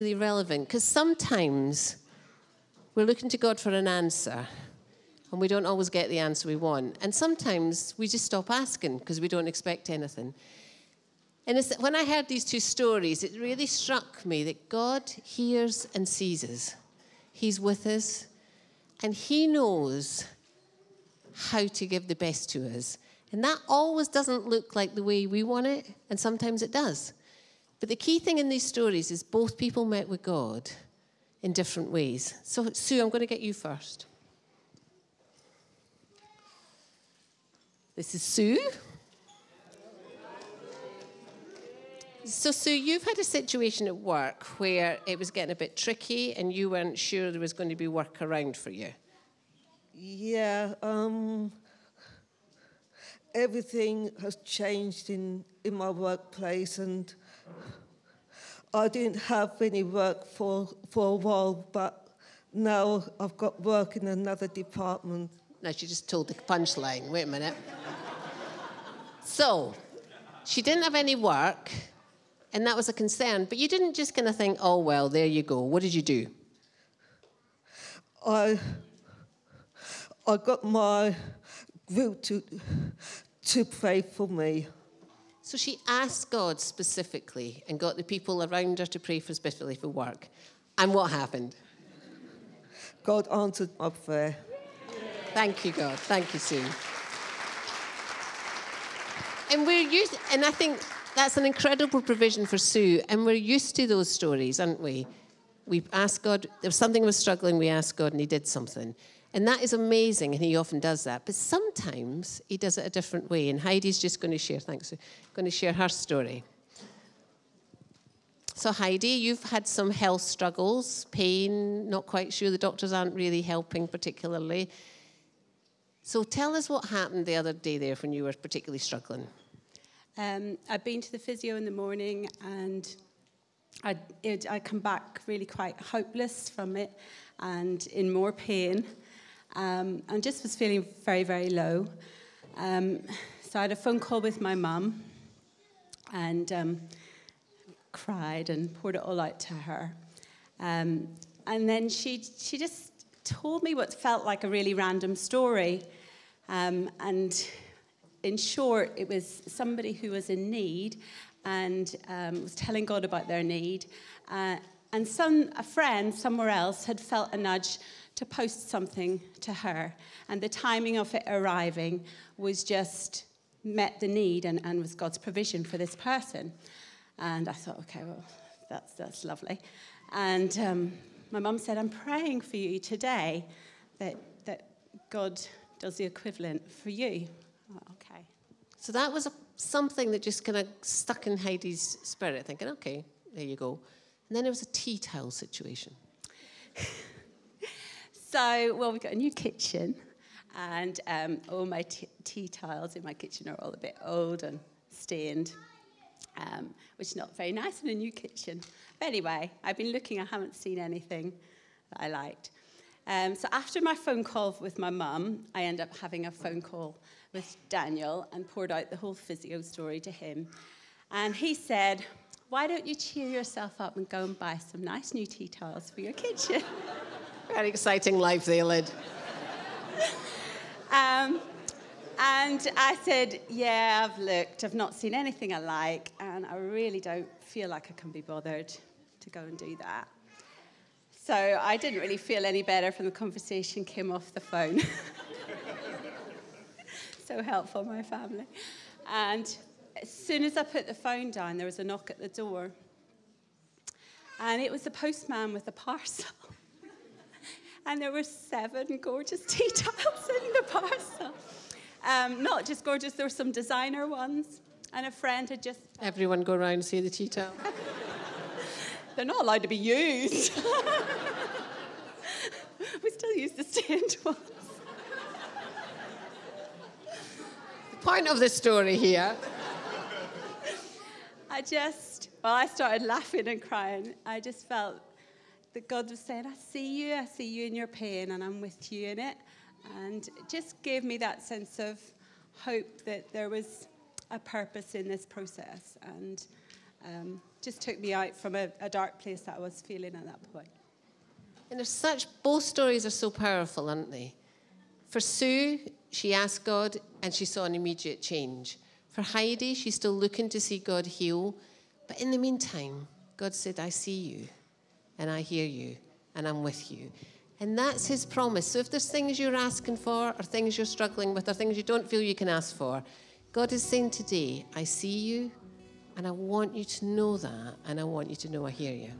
Really relevant, because sometimes we're looking to God for an answer and we don't always get the answer we want, and sometimes we just stop asking because we don't expect anything. And when I heard these two stories, it really struck me that God hears and sees us. He's with us and he knows how to give the best to us, and that always doesn't look like the way we want it, and sometimes it does. But the key thing in these stories is both people met with God in different ways. So, Sue, I'm going to get you first. This is Sue. So, Sue, you've had a situation at work where it was getting a bit tricky and you weren't sure there was going to be work around for you. Yeah, everything has changed in my workplace, and I didn't have any work for a while, but now I've got work in another department. No, she just told the punchline. Wait a minute. So, she didn't have any work, and that was a concern, but you didn't just kind of think, oh, well, there you go. What did you do? I got my group to pray for me. So she asked God specifically and got the people around her to pray for specifically for work. And what happened? God answered my prayer. Thank you, God. Thank you, Sue. And I think that's an incredible provision for Sue. And we're used to those stories, aren't we? We asked God, if something was struggling, we asked God and he did something. And that is amazing, and he often does that. But sometimes he does it a different way. And Heidi's just going to share, thanks, going to share her story. So Heidi, you've had some health struggles, pain, not quite sure. The doctors aren't really helping particularly. So tell us what happened the other day there when you were particularly struggling. I'd been to the physio in the morning, and I'd come back really quite hopeless from it and in more pain. And just was feeling very, very low. So I had a phone call with my mum and cried and poured it all out to her. And then she just told me what felt like a really random story. And in short, it was somebody who was in need and was telling God about their need. And a friend somewhere else had felt a nudge to post something to her. And the timing of it arriving was just met the need and was God's provision for this person. And I thought, okay, well, that's lovely. And my mum said, I'm praying for you today that God does the equivalent for you. Oh, okay. So that was something that just kind of stuck in Heidi's spirit, thinking, okay, there you go. And then there was a tea towel situation. So, well, we've got a new kitchen, and all my tea tiles in my kitchen are all a bit old and stained, which is not very nice in a new kitchen. But anyway, I've been looking, I haven't seen anything that I liked. So after my phone call with my mum, I ended up having a phone call with Daniel and poured out the whole physio story to him. And he said, why don't you cheer yourself up and go and buy some nice new tea towels for your kitchen? Very exciting life they led. And I said, yeah, I've looked. I've not seen anything I like, and I really don't feel like I can be bothered to go and do that. So I didn't really feel any better from the conversation came off the phone. So helpful, my family. And as soon as I put the phone down, there was a knock at the door. And it was the postman with a parcel. And there were 7 gorgeous tea towels in the parcel. Not just gorgeous, there were some designer ones. And a friend had just... Everyone go around and see the tea towel. They're not allowed to be used. We still use the stained ones. The point of the story here... I started laughing and crying. I just felt that God was saying, I see you in your pain, and I'm with you in it. And it just gave me that sense of hope that there was a purpose in this process. And just took me out from a dark place that I was feeling at that point. And both stories are so powerful, aren't they? For Sue, she asked God and she saw an immediate change. For Heidi, she's still looking to see God heal. But in the meantime, God said, I see you and I hear you and I'm with you. And that's his promise. So if there's things you're asking for or things you're struggling with or things you don't feel you can ask for, God is saying today, I see you and I want you to know that and I want you to know I hear you.